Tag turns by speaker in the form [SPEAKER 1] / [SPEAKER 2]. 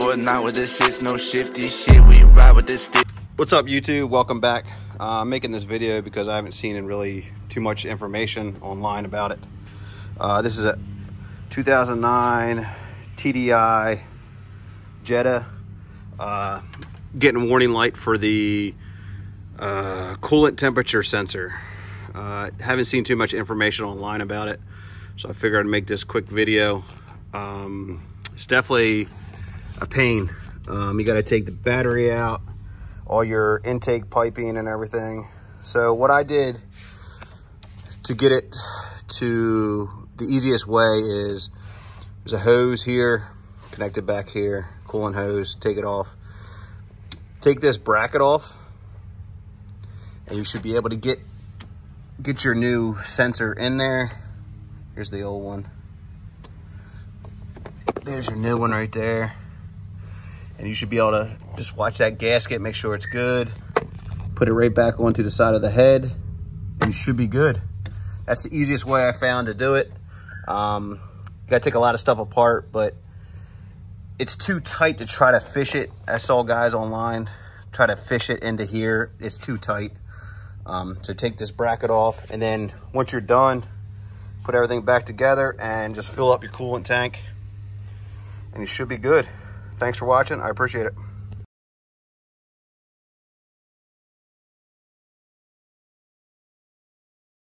[SPEAKER 1] No, it's not with this shit, no shifty shit. We ride with this stick.
[SPEAKER 2] What's up, YouTube? Welcome back. I'm making this video because I haven't seen really too much information online about it. This is a 2009 TDI Jetta. Getting a warning light for the coolant temperature sensor. Haven't seen too much information online about it, so I figured I'd make this quick video. It's definitely a pain. You got to take the battery out, all your intake piping and everything. So what I did to get it to the easiest way is there's a hose here connected back here, coolant hose. Take it off, take this bracket off, and you should be able to get your new sensor in there. Here's the old one. There's your new one right there. And you should be able to just watch that gasket, make sure it's good. Put it right back onto the side of the head, and you should be good. That's the easiest way I found to do it. You gotta take a lot of stuff apart, but it's too tight to try to fish it. I saw guys online try to fish it into here. It's too tight. So take this bracket off, and then once you're done, put everything back together and just fill up your coolant tank, and you should be good. Thanks for watching. I appreciate it.